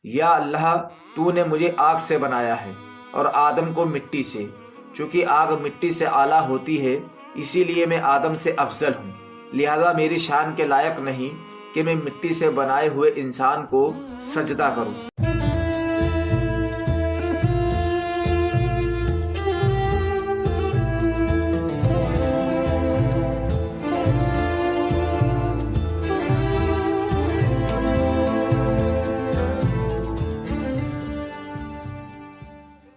یا اللہ تو نے مجھے آگ سے بنایا ہے اور آدم کو مٹی سے، چونکہ آگ مٹی سے اعلیٰ ہوتی ہے اسی لیے میں آدم سے افضل ہوں، لہذا میری شان کے لائق نہیں کہ میں مٹی سے بنائے ہوئے انسان کو سجدہ کروں۔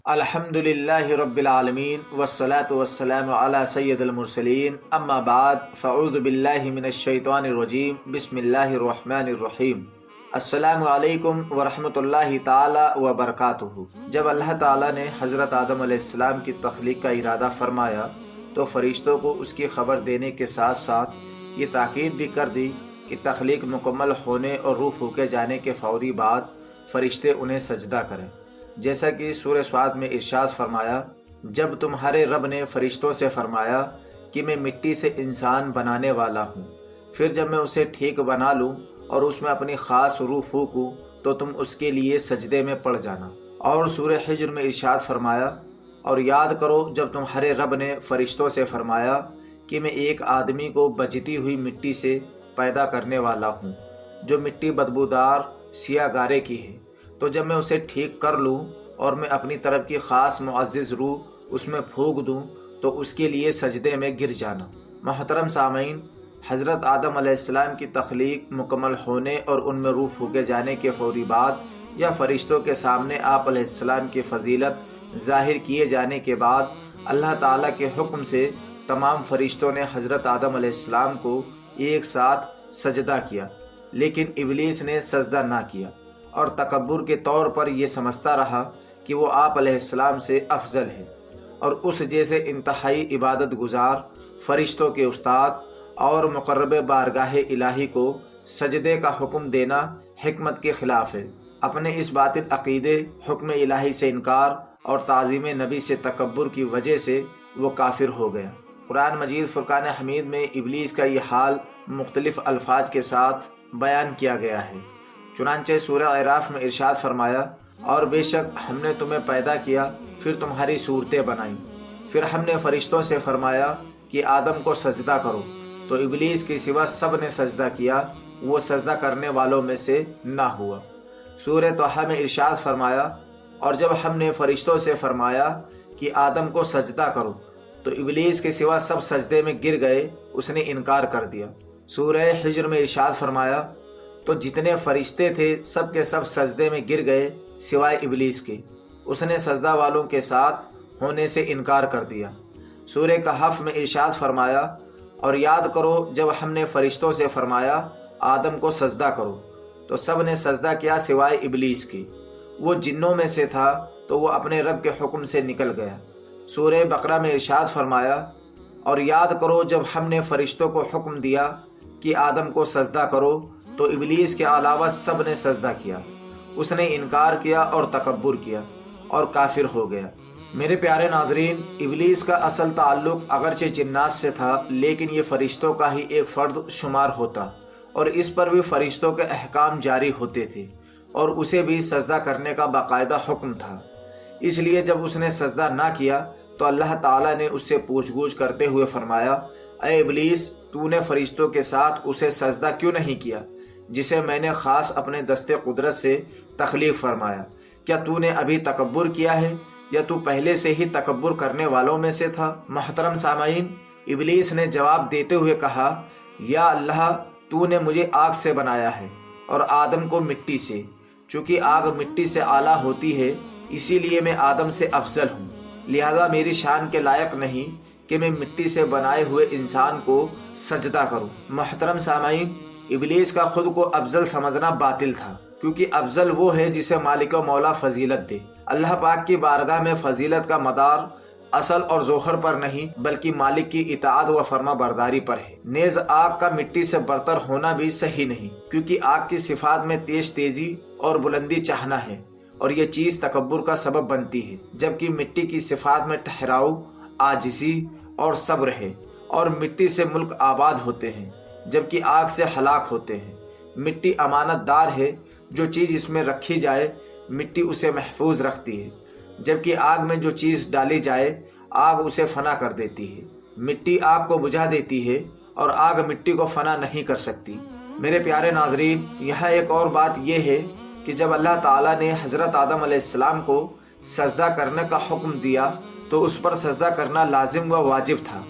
الحمد للہ رب العالمین والصلاة والسلام علی سید المرسلین، اما بعد فاعوذ باللہ من الشیطان الرجیم، بسم اللہ الرحمن الرحیم۔ السلام علیکم ورحمۃ اللہ تعالی وبرکاتہ۔ جب اللہ تعالیٰ نے حضرت آدم علیہ السلام کی تخلیق کا ارادہ فرمایا تو فرشتوں کو اس کی خبر دینے کے ساتھ ساتھ یہ تاکید بھی کر دی کہ تخلیق مکمل ہونے اور روح پھونکے جانے کے فوری بعد فرشتے انہیں سجدہ کریں، جیسا کہ سورہ صاد میں ارشاد فرمایا، جب تمہارے رب نے فرشتوں سے فرمایا کہ میں مٹی سے انسان بنانے والا ہوں، پھر جب میں اسے ٹھیک بنا لوں اور اس میں اپنی خاص روح پھونکوں تو تم اس کے لیے سجدے میں پڑ جانا۔ اور سورہ حجر میں ارشاد فرمایا، اور یاد کرو جب تمہارے رب نے فرشتوں سے فرمایا کہ میں ایک آدمی کو بچتی ہوئی مٹی سے پیدا کرنے والا ہوں جو مٹی بدبودار سیاہ گارے کی ہے، تو جب میں اسے ٹھیک کر لوں اور میں اپنی طرف کی خاص معزز روح اس میں پھونک دوں تو اس کے لیے سجدے میں گر جانا۔ محترم سامعین، حضرت آدم علیہ السلام کی تخلیق مکمل ہونے اور ان میں روح پھونکے جانے کے فوری بعد یا فرشتوں کے سامنے آپ علیہ السلام کی فضیلت ظاہر کیے جانے کے بعد اللہ تعالیٰ کے حکم سے تمام فرشتوں نے حضرت آدم علیہ السلام کو ایک ساتھ سجدہ کیا، لیکن ابلیس نے سجدہ نہ کیا اور تکبر کے طور پر یہ سمجھتا رہا کہ وہ آپ علیہ السلام سے افضل ہے، اور اس جیسے انتہائی عبادت گزار فرشتوں کے استاد اور مقرب بارگاہ الہی کو سجدے کا حکم دینا حکمت کے خلاف ہے۔ اپنے اس باطل عقیدے، حکم الہی سے انکار اور تعظیم نبی سے تکبر کی وجہ سے وہ کافر ہو گیا۔ قرآن مجید فرقان حمید میں ابلیس کا یہ حال مختلف الفاظ کے ساتھ بیان کیا گیا ہے۔ چنانچہ سورہ اعراف میں ارشاد فرمایا، اور بے شک ہم نے تمہیں پیدا کیا، پھر تمہاری صورتیں بنائیں، پھر ہم نے فرشتوں سے فرمایا کہ آدم کو سجدہ کرو، تو ابلیس کے سوا سب نے سجدہ کیا، وہ سجدہ کرنے والوں میں سے نہ ہوا۔ سورہ طٰہٰ میں ارشاد فرمایا، اور جب ہم نے فرشتوں سے فرمایا کہ آدم کو سجدہ کرو تو ابلیس کے سوا سب سجدے میں گر گئے، اس نے انکار کر دیا۔ سورہ حجر میں ارشاد فرمایا، تو جتنے فرشتے تھے سب کے سب سجدے میں گر گئے سوائے ابلیس کے، اس نے سجدہ والوں کے ساتھ ہونے سے انکار کر دیا۔ سورہ کہف میں ارشاد فرمایا، اور یاد کرو جب ہم نے فرشتوں سے فرمایا آدم کو سجدہ کرو تو سب نے سجدہ کیا سوائے ابلیس کے، وہ جنوں میں سے تھا تو وہ اپنے رب کے حکم سے نکل گیا۔ سورہ بقرہ میں ارشاد فرمایا، اور یاد کرو جب ہم نے فرشتوں کو حکم دیا کہ آدم کو سجدہ کرو تو ابلیس کے علاوہ سب نے سجدہ کیا، اس نے انکار کیا اور تکبر کیا اور کافر ہو گیا۔ میرے پیارے ناظرین، ابلیس کا اصل تعلق اگرچہ جنات سے تھا لیکن یہ فرشتوں کا ہی ایک فرد شمار ہوتا، اور اس پر بھی فرشتوں کے احکام جاری ہوتے تھے اور اسے بھی سجدہ کرنے کا باقاعدہ حکم تھا۔ اس لیے جب اس نے سجدہ نہ کیا تو اللہ تعالیٰ نے اس سے پوچھ گچھ کرتے ہوئے فرمایا، اے ابلیس، تو نے فرشتوں کے ساتھ اسے سجدہ کیوں نہیں کیا جسے میں نے خاص اپنے دست قدرت سے تخلیق فرمایا؟ کیا تو نے ابھی تکبر کیا ہے یا تو پہلے سے ہی تکبر کرنے والوں میں سے تھا؟ محترم سامعین، ابلیس نے جواب دیتے ہوئے کہا، یا اللہ تو نے مجھے آگ سے بنایا ہے اور آدم کو مٹی سے، چونکہ آگ مٹی سے اعلیٰ ہوتی ہے اسی لیے میں آدم سے افضل ہوں، لہذا میری شان کے لائق نہیں کہ میں مٹی سے بنائے ہوئے انسان کو سجدہ کروں۔ محترم سامعین، ابلیس کا خود کو افضل سمجھنا باطل تھا، کیونکہ افضل وہ ہے جسے مالک و مولا فضیلت دے۔ اللہ پاک کی بارگاہ میں فضیلت کا مدار اصل اور ظہر پر نہیں بلکہ مالک کی اطاعت و فرما برداری پر ہے۔ نیز آگ کا مٹی سے برتر ہونا بھی صحیح نہیں، کیونکہ آگ کی صفات میں تیزی اور بلندی چاہنا ہے اور یہ چیز تکبر کا سبب بنتی ہے، جبکہ مٹی کی صفات میں ٹھہراؤ، عاجزی اور صبر ہے، اور مٹی سے ملک آباد ہوتے ہیں جبکہ آگ سے ہلاک ہوتے ہیں۔ مٹی امانت دار ہے جو چیز اس میں رکھی جائے مٹی اسے محفوظ رکھتی ہے، جبکہ آگ میں جو چیز ڈالی جائے آگ اسے فنا کر دیتی ہے۔ مٹی آگ کو بجھا دیتی ہے اور آگ مٹی کو فنا نہیں کر سکتی۔ میرے پیارے ناظرین، یہاں ایک اور بات یہ ہے کہ جب اللہ تعالیٰ نے حضرت آدم علیہ السلام کو سجدہ کرنے کا حکم دیا تو اس پر سجدہ کرنا لازم و واجب تھا،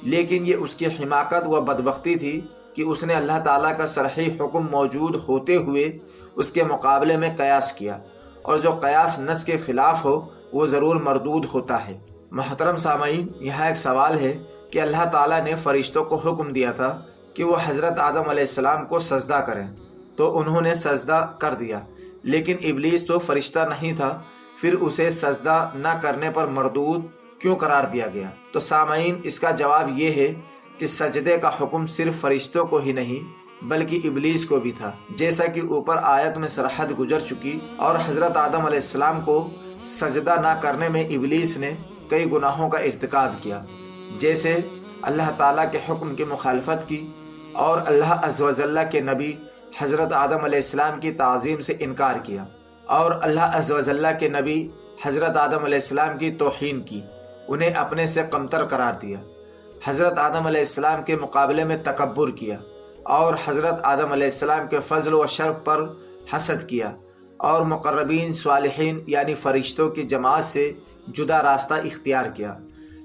لیکن یہ اس کی حماقت و بدبختی تھی کہ اس نے اللہ تعالیٰ کا صریح حکم موجود ہوتے ہوئے اس کے مقابلے میں قیاس کیا، اور جو قیاس نص کے خلاف ہو وہ ضرور مردود ہوتا ہے۔ محترم سامعین، یہاں ایک سوال ہے کہ اللہ تعالیٰ نے فرشتوں کو حکم دیا تھا کہ وہ حضرت آدم علیہ السلام کو سجدہ کریں، تو انہوں نے سجدہ کر دیا، لیکن ابلیس تو فرشتہ نہیں تھا، پھر اسے سجدہ نہ کرنے پر مردود کیوں قرار دیا گیا؟ تو سامعین، اس کا جواب یہ ہے کہ سجدے کا حکم صرف فرشتوں کو ہی نہیں بلکہ ابلیس کو بھی تھا، جیسا کہ اوپر آیت میں صراحت گزر چکی، اور حضرت آدم علیہ السلام کو سجدہ نہ کرنے میں ابلیس نے کئی گناہوں کا ارتکاب کیا، جیسے اللہ تعالیٰ کے حکم کی مخالفت کی، اور اللہ عز و جل کے نبی حضرت آدم علیہ السلام کی تعظیم سے انکار کیا، اور اللہ عز و جل کے نبی حضرت آدم علیہ السلام کی توہین کی، انہیں اپنے سے کمتر قرار دیا، حضرت آدم علیہ السلام کے مقابلے میں تکبر کیا، اور حضرت آدم علیہ السلام کے فضل و شرف پر حسد کیا، اور مقربین صالحین یعنی فرشتوں کی جماعت سے جدا راستہ اختیار کیا۔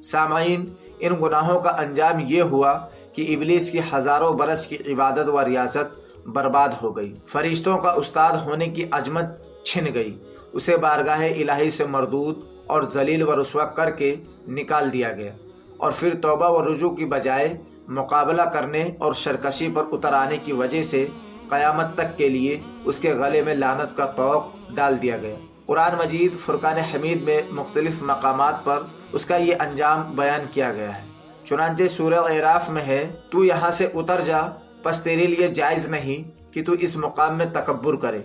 سامعین، ان گناہوں کا انجام یہ ہوا کہ ابلیس کی ہزاروں برس کی عبادت و ریاضت برباد ہو گئی، فرشتوں کا استاد ہونے کی عظمت چھن گئی، اسے بارگاہ الہی سے مردود اور ذلیل و رسوا کر کے نکال دیا گیا، اور پھر توبہ و رجوع کی بجائے مقابلہ کرنے اور سرکشی پر اتر آنے کی وجہ سے قیامت تک کے لیے اس کے گلے میں لعنت کا طوق ڈال دیا گیا۔ قرآن مجید فرقان حمید میں مختلف مقامات پر اس کا یہ انجام بیان کیا گیا ہے۔ چنانچہ سورہ اعراف میں ہے، تو یہاں سے اتر جا، پس تیرے لیے جائز نہیں کہ تو اس مقام میں تکبر کرے،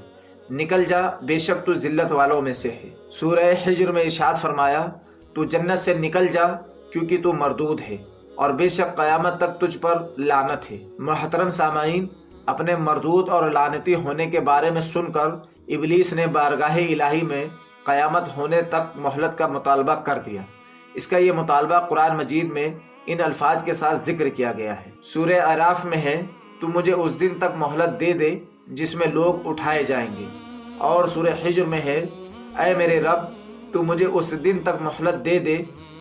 نکل جا، بے شک تو ذلت والوں میں سے ہے۔ سورہ حجر میں ارشاد فرمایا، تو جنت سے نکل جا کیونکہ تو مردود ہے، اور بے شک قیامت تک تجھ پر لعنت ہے۔ محترم سامعین، اپنے مردود اور لعنتی ہونے کے بارے میں سن کر ابلیس نے بارگاہ الہی میں قیامت ہونے تک مہلت کا مطالبہ کر دیا۔ اس کا یہ مطالبہ قرآن مجید میں ان الفاظ کے ساتھ ذکر کیا گیا ہے۔ سورہ اعراف میں ہے، تو مجھے اس دن تک مہلت دے دے جس میں لوگ اٹھائے جائیں گے، اور سورہ حجر میں ہے، اے میرے رب تو مجھے اس دن تک مہلت دے دے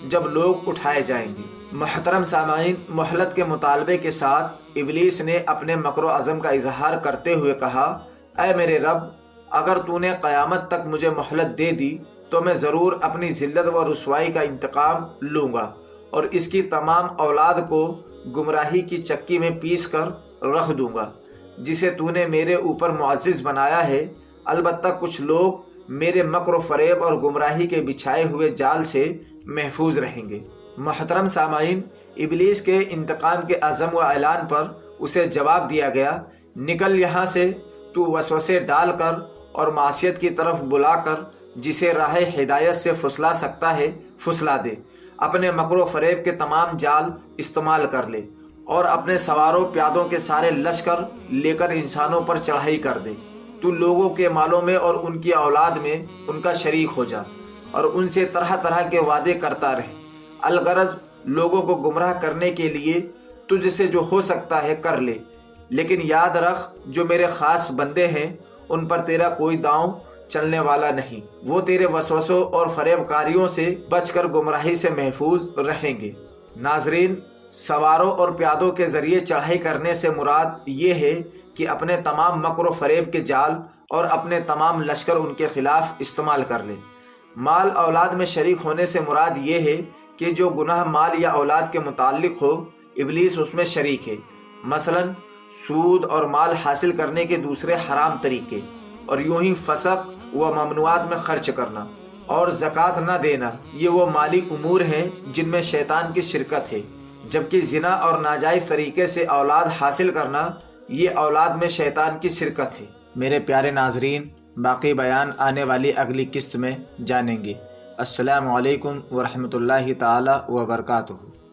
جب لوگ اٹھائے جائیں گے۔ محترم سامعین، مہلت کے مطالبے کے ساتھ ابلیس نے اپنے مکر و عزم کا اظہار کرتے ہوئے کہا، اے میرے رب، اگر تو نے قیامت تک مجھے مہلت دے دی تو میں ضرور اپنی ذلت و رسوائی کا انتقام لوں گا، اور اس کی تمام اولاد کو گمراہی کی چکی میں پیس کر رکھ دوں گا، جسے تو نے میرے اوپر معزز بنایا ہے۔ البتہ کچھ لوگ میرے مکر و فریب اور گمراہی کے بچھائے ہوئے جال سے محفوظ رہیں گے۔ محترم سامعین، ابلیس کے انتقام کے عزم و اعلان پر اسے جواب دیا گیا، نکل یہاں سے، تو وسوسے ڈال کر اور معصیت کی طرف بلا کر جسے راہ ہدایت سے پھسلا سکتا ہے پھسلا دے، اپنے مکر و فریب کے تمام جال استعمال کر لے، اور اپنے سواروں پیادوں کے سارے لشکر لے کر انسانوں پر چڑھائی کر دے۔ تو لوگوں کے مالوں میں اور ان کی اولاد میں ان کا شریک ہو جا، اور ان سے طرح طرح کے وعدے کرتا رہے، الغرض لوگوں کو گمراہ کرنے کے لیے تجھ سے جو ہو سکتا ہے کر لے، لیکن یاد رکھ جو میرے خاص بندے ہیں ان پر تیرا کوئی داؤں چلنے والا نہیں، وہ تیرے وسوسوں اور فریب کاریوں سے بچ کر گمراہی سے محفوظ رہیں گے۔ ناظرین، سواروں اور پیادوں کے ذریعے چڑھائی کرنے سے مراد یہ ہے کہ اپنے تمام مکر و فریب کے جال اور اپنے تمام لشکر ان کے خلاف استعمال کر لے۔ مال اولاد میں شریک ہونے سے مراد یہ ہے کہ جو گناہ مال یا اولاد کے متعلق ہو، ابلیس اس میں شریک ہے، مثلا سود اور مال حاصل کرنے کے دوسرے حرام طریقے، اور یوں ہی فسق و ممنوعات میں خرچ کرنا اور زکوٰۃ نہ دینا، یہ وہ مالی امور ہیں جن میں شیطان کی شرکت ہے، جبکہ زنا اور ناجائز طریقے سے اولاد حاصل کرنا یہ اولاد میں شیطان کی شرکت ہے۔ میرے پیارے ناظرین، باقی بیان آنے والی اگلی قسط میں جانیں گے۔ السلام علیکم ورحمۃ اللہ تعالی وبرکاتہ۔